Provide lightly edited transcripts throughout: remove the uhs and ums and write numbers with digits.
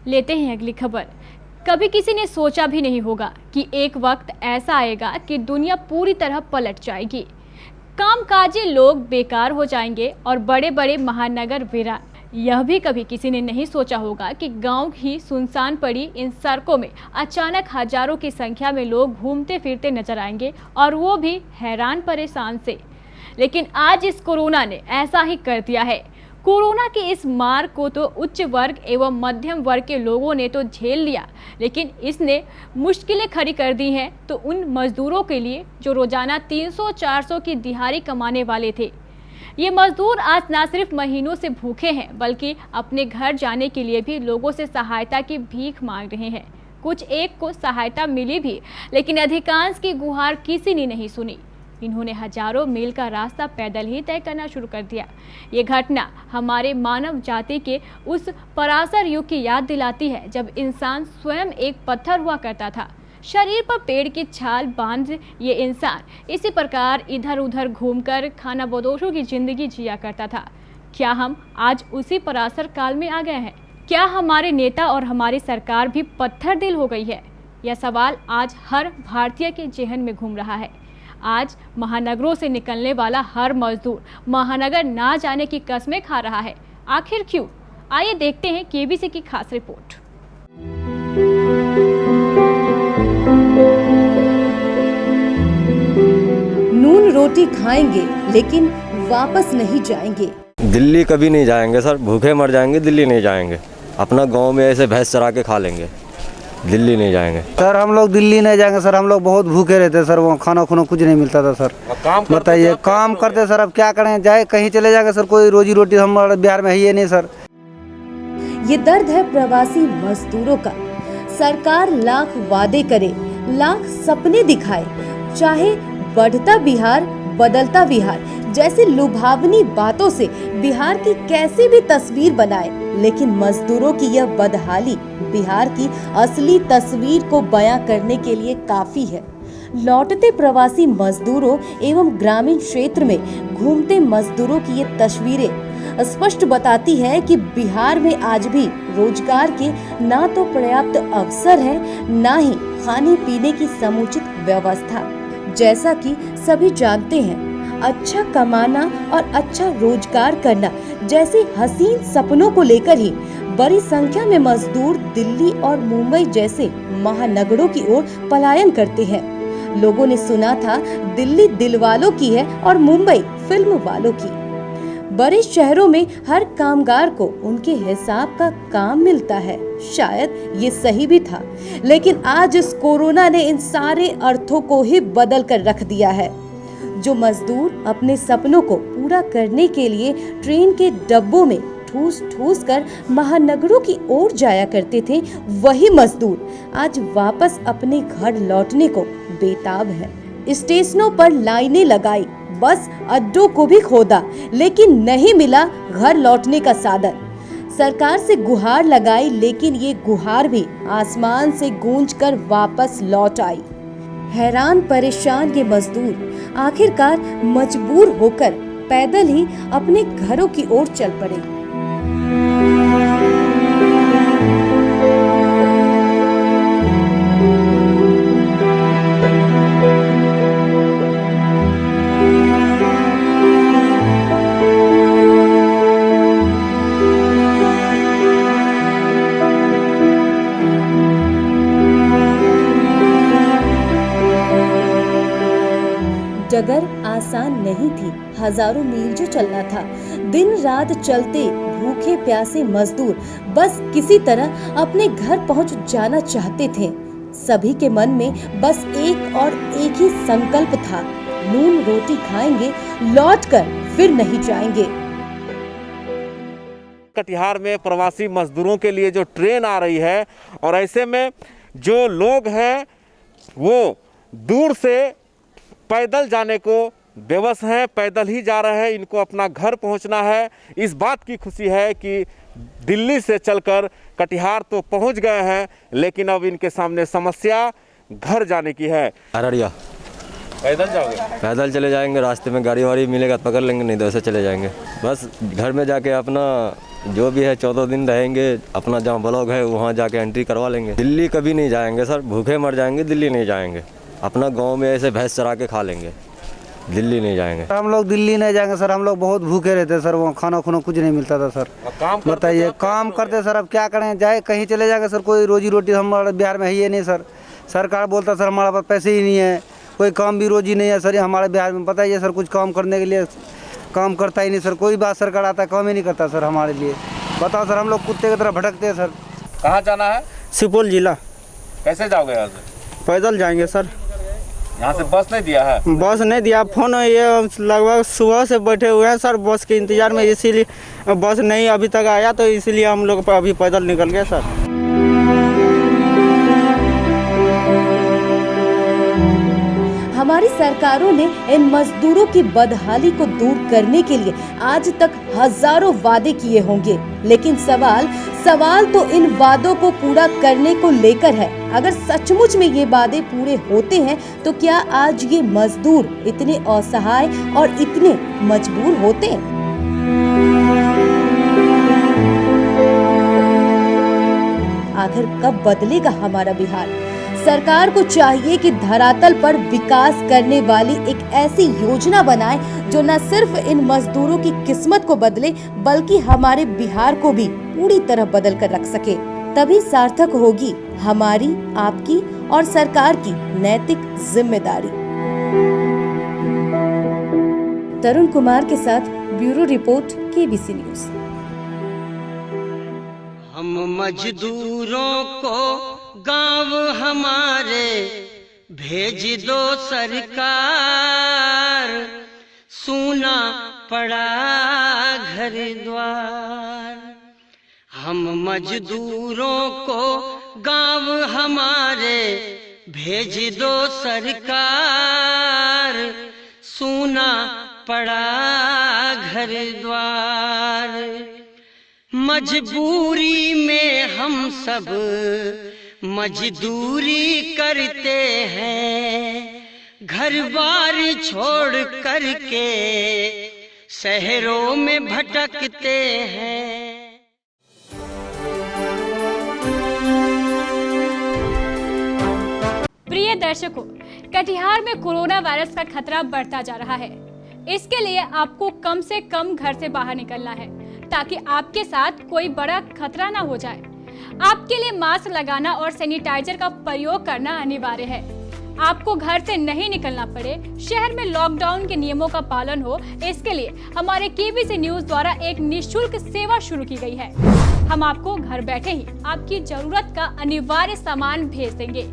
लेते हैं अगली खबर। कभी किसी ने सोचा भी नहीं होगा कि एक वक्त ऐसा आएगा कि दुनिया पूरी तरह पलट जाएगी। कामकाजी लोग बेकार हो जाएंगे और बड़े बड़े महानगर वीरान। यह भी कभी किसी ने नहीं सोचा होगा कि गांव ही सुनसान पड़ी इन सड़कों में अचानक हजारों की संख्या में लोग घूमते फिरते नजर आएंगे, और वो भी हैरान परेशान से। लेकिन आज इस कोरोना ने ऐसा ही कर दिया है। कोरोना की इस मार को तो उच्च वर्ग एवं मध्यम वर्ग के लोगों ने तो झेल लिया, लेकिन इसने मुश्किलें खड़ी कर दी हैं तो उन मजदूरों के लिए जो रोजाना 300-400 की दिहाड़ी कमाने वाले थे। ये मजदूर आज न सिर्फ महीनों से भूखे हैं, बल्कि अपने घर जाने के लिए भी लोगों से सहायता की भीख मांग रहे हैं। कुछ एक को सहायता मिली भी, लेकिन अधिकांश की गुहार किसी ने नहीं सुनी। इन्होंने हजारों मील का रास्ता पैदल ही तय करना शुरू कर दिया। ये घटना हमारे मानव जाति के उस पराशर युग की याद दिलाती है, जब इंसान स्वयं एक पत्थर हुआ करता था। शरीर पर पेड़ की छाल बांध ये इंसान इसी प्रकार इधर उधर घूमकर खाना बदोशों की जिंदगी जिया करता था। क्या हम आज उसी पराशर काल में आ गए हैं? क्या हमारे नेता और हमारी सरकार भी पत्थर दिल हो गई है? यह सवाल आज हर भारतीय के जेहन में घूम रहा है। आज महानगरों से निकलने वाला हर मजदूर महानगर ना जाने की कस्में खा रहा है। आखिर क्यों? आइए देखते हैं केबीसी की खास रिपोर्ट। नून रोटी खाएंगे लेकिन वापस नहीं जाएंगे। दिल्ली कभी नहीं जाएंगे सर, भूखे मर जाएंगे, दिल्ली नहीं जाएंगे। अपना गांव में ऐसे भैंस चरा के खा लेंगे, दिल्ली नहीं जाएंगे। सर हम लोग दिल्ली नहीं जाएंगे सर, हम लोग बहुत भूखे रहते सर, वहाँ खाना खुना कुछ नहीं मिलता था सर। बताइए, काम करते सर, अब क्या करें, जाए कहीं चले जाएंगे सर, कोई रोजी रोटी हमारे बिहार में है ही नहीं सर। ये दर्द है प्रवासी मजदूरों का। सरकार लाख वादे करे, लाख सपने दिखाए, चाहे बढ़ता बिहार बदलता बिहार जैसी लुभावनी बातों से बिहार की कैसी भी तस्वीर बनाए, लेकिन मजदूरों की यह बदहाली बिहार की असली तस्वीर को बयां करने के लिए काफी है। लौटते प्रवासी मजदूरों एवं ग्रामीण क्षेत्र में घूमते मजदूरों की ये तस्वीरें स्पष्ट बताती है कि बिहार में आज भी रोजगार के ना तो पर्याप्त अवसर है, ना ही खाने पीने की समुचित व्यवस्था। जैसा कि सभी जानते हैं, अच्छा कमाना और अच्छा रोजगार करना जैसे हसीन सपनों को लेकर ही बड़ी संख्या में मजदूर दिल्ली और मुंबई जैसे महानगरों की ओर पलायन करते हैं। लोगों ने सुना था दिल्ली दिल वालों की है और मुंबई फिल्म वालों की। बड़े शहरों में हर कामगार को उनके हिसाब का काम मिलता है। शायद ये सही भी था, लेकिन आज इस कोरोना ने इन सारे अर्थों को ही बदल कर रख दिया है। जो मजदूर अपने सपनों को पूरा करने के लिए ट्रेन के डब्बों में ठूस ठूस कर महानगरों की ओर जाया करते थे, वही मजदूर आज वापस अपने घर लौटने को बेताब है। स्टेशनों पर लाइनें लगाई, बस अड्डों को भी खोदा, लेकिन नहीं मिला घर लौटने का साधन। सरकार से गुहार लगाई, लेकिन ये गुहार भी आसमान से गूंजकर वापस लौट आई। हैरान परेशान ये मजदूर आखिरकार मजबूर होकर पैदल ही अपने घरों की ओर चल पड़े। डगर आसान नहीं थी, हजारों मील जो चलना था। दिन रात चलते भूखे प्यासे मजदूर बस किसी तरह अपने घर पहुंच जाना चाहते थे। सभी के मन में बस एक और एक ही संकल्प था, नून रोटी खाएंगे, लौटकर फिर नहीं जाएंगे। कटिहार में प्रवासी मजदूरों के लिए जो ट्रेन आ रही है, और ऐसे में जो लोग हैं वो दूर से पैदल जाने को बेबस हैं, पैदल ही जा रहे हैं। इनको अपना घर पहुंचना है। इस बात की खुशी है कि दिल्ली से चलकर कटिहार तो पहुंच गए हैं, लेकिन अब इनके सामने समस्या घर जाने की है। अररिया पैदल जाओगे? पैदल चले जाएंगे, रास्ते में गाड़ी वाड़ी मिलेगा तो पकड़ लेंगे, नहीं तो ऐसे चले जाएंगे। बस घर में जाके अपना जो भी है 14 दिन रहेंगे, अपना जहाँ ब्लॉक है वहाँ जाके एंट्री करवा लेंगे। दिल्ली कभी नहीं जाएंगे सर, भूखे मर जाएंगे, दिल्ली नहीं जाएंगे। अपना गांव में ऐसे भैंस चरा के खा लेंगे, दिल्ली नहीं जाएंगे। हम लोग दिल्ली नहीं जाएंगे सर, हम लोग बहुत भूखे रहते सर, वहाँ खाना खुना कुछ नहीं मिलता था सर। बताइए काम करते सर, अब क्या करें, जाए कहीं चले जाएंगे सर, कोई रोजी रोटी हमारे बिहार में है ही नहीं सर। सरकार बोलता सर हमारे पास पैसे ही नहीं है, कोई काम भी रोजी नहीं है सर हमारे बिहार में। बताइए सर, कुछ काम करने के लिए काम करता ही नहीं सर, कोई बात सरकार आता काम ही नहीं करता सर हमारे लिए। बताओ सर, हम लोग कुत्ते की तरह भटकते हैं सर। कहाँ जाना है? सुपौल जिला। कैसे जाओगे यहाँ से? पैदल जाएंगे सर। यहाँ से बस नहीं दिया है? बस नहीं दिया, फोन ये लगभग सुबह से बैठे हुए हैं सर बस के इंतजार में, इसीलिए बस नहीं अभी तक आया, तो इसीलिए हम लोग अभी पैदल निकल गए सर। हमारी सरकारों ने इन मजदूरों की बदहाली को दूर करने के लिए आज तक हजारों वादे किए होंगे, लेकिन सवाल तो इन वादों को पूरा करने को लेकर है। अगर सचमुच में ये वादे पूरे होते हैं तो क्या आज ये मजदूर इतने असहाय और इतने मजबूर होते? आखिर कब बदलेगा हमारा बिहार? सरकार को चाहिए कि धरातल पर विकास करने वाली एक ऐसी योजना बनाए जो न सिर्फ इन मजदूरों की किस्मत को बदले बल्कि हमारे बिहार को भी पूरी तरह बदल कर रख सके। तभी सार्थक होगी हमारी, आपकी और सरकार की नैतिक जिम्मेदारी। तरुण कुमार के साथ ब्यूरो रिपोर्ट, केबीसी न्यूज। हम मजदूरों को गांव हमारे भेज दो सरकार, सूना पड़ा घर द्वार। हम मजदूरों को गांव हमारे भेज दो सरकार, सूना पड़ा घर द्वार। मजबूरी में हम सब मजदूरी करते हैं, घर बार छोड़ करके शहरों में भटकते हैं। प्रिय दर्शकों, कटिहार में कोरोना वायरस का खतरा बढ़ता जा रहा है। इसके लिए आपको कम से कम घर से बाहर निकलना है ताकि आपके साथ कोई बड़ा खतरा ना हो जाए। आपके लिए मास्क लगाना और सैनिटाइजर का प्रयोग करना अनिवार्य है। आपको घर से नहीं निकलना पड़े, शहर में लॉकडाउन के नियमों का पालन हो, इसके लिए हमारे केबीसी न्यूज द्वारा एक निःशुल्क सेवा शुरू की गई है। हम आपको घर बैठे ही आपकी जरूरत का अनिवार्य सामान भेज देंगे।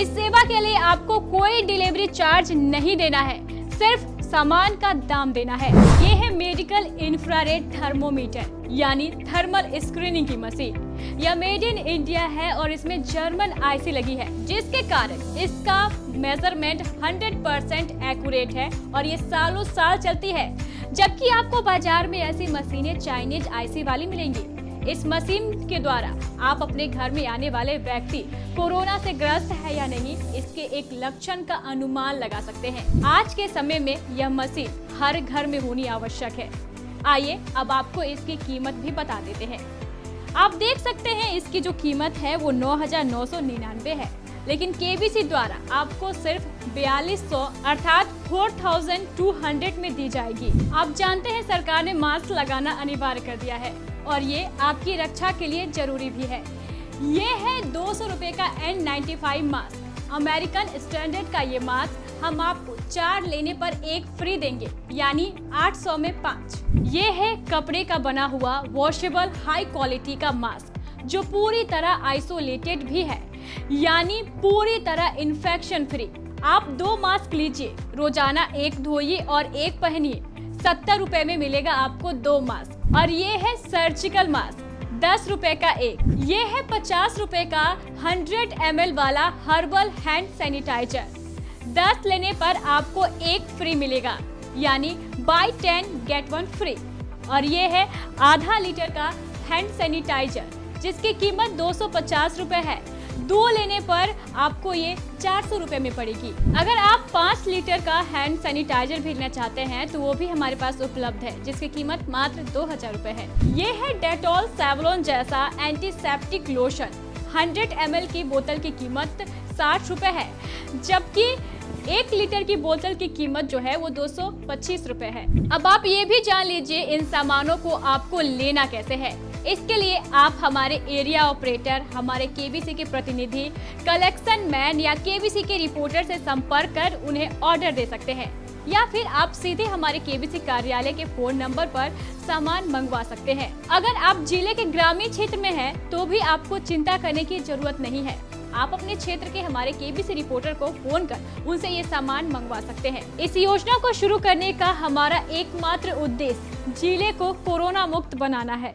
इस सेवा के लिए आपको कोई डिलीवरी चार्ज नहीं देना है, सिर्फ सामान का दाम देना है। ये है मेडिकल इंफ्रारेड थर्मोमीटर यानी थर्मल स्क्रीनिंग की मशीन। यह मेड इन इंडिया है और इसमें जर्मन आईसी लगी है, जिसके कारण इसका मेजरमेंट 100% एक्यूरेट है और ये सालों साल चलती है। जबकि आपको बाजार में ऐसी मशीनें चाइनीज आईसी वाली मिलेंगी। इस मशीन के द्वारा आप अपने घर में आने वाले व्यक्ति कोरोना से ग्रस्त है या नहीं, इसके एक लक्षण का अनुमान लगा सकते हैं। आज के समय में यह मशीन हर घर में होनी आवश्यक है। आइए अब आपको इसकी कीमत भी बता देते हैं। आप देख सकते हैं इसकी जो कीमत है वो 9,999 है, लेकिन केबीसी द्वारा आपको सिर्फ 4200 अर्थात 4200 में दी जाएगी। आप जानते हैं सरकार ने मास्क लगाना अनिवार्य कर दिया है और ये आपकी रक्षा के लिए जरूरी भी है। ये है 200 रुपए का N95 मास्क। अमेरिकन स्टैंडर्ड का ये मास्क हम आपको 4 लेने पर 1 फ्री देंगे, यानी 800 में 5। ये है कपड़े का बना हुआ वॉशेबल हाई क्वालिटी का मास्क जो पूरी तरह आइसोलेटेड भी है, यानी पूरी तरह इन्फेक्शन फ्री। आप 2 मास्क लीजिए, रोजाना 1 धोइए और 1 पहनिए। 70 रुपए में मिलेगा आपको 2 मास्क। और ये है सर्जिकल मास्क, 10 रुपए का 1। ये है 50 रुपए का 100 ml वाला हर्बल हैंड सैनिटाइजर। 10 लेने पर आपको 1 फ्री मिलेगा, यानी बाय 10 गेट 1 फ्री। और ये है आधा लीटर का हैंड सैनिटाइजर जिसकी कीमत 250 रुपए है। 2 लेने पर आपको ये 400 रुपए में पड़ेगी। अगर आप 5 लीटर का हैंड सैनिटाइजर भी लेना चाहते हैं तो वो भी हमारे पास उपलब्ध है, जिसकी कीमत मात्र 2000 रुपए है। ये है डेटॉल सेवलॉन जैसा एंटीसेप्टिक लोशन। 100 ml की बोतल की कीमत 60 रुपए है, जबकि 1 लीटर की बोतल की कीमत जो है वो 225 रुपए है। अब आप ये भी जान लीजिए इन सामानों को आपको लेना कैसे है। इसके लिए आप हमारे एरिया ऑपरेटर, हमारे केबीसी के प्रतिनिधि, कलेक्शन मैन या केबीसी के रिपोर्टर से संपर्क कर उन्हें ऑर्डर दे सकते हैं, या फिर आप सीधे हमारे केबीसी कार्यालय के फोन नंबर पर सामान मंगवा सकते हैं। अगर आप जिले के ग्रामीण क्षेत्र में हैं तो भी आपको चिंता करने की जरूरत नहीं है। आप अपने क्षेत्र के हमारे केबीसी रिपोर्टर को फोन कर उनसे ये सामान मंगवा सकते हैं। इस योजना को शुरू करने का हमारा एकमात्र उद्देश्य जिले को कोरोना मुक्त बनाना है।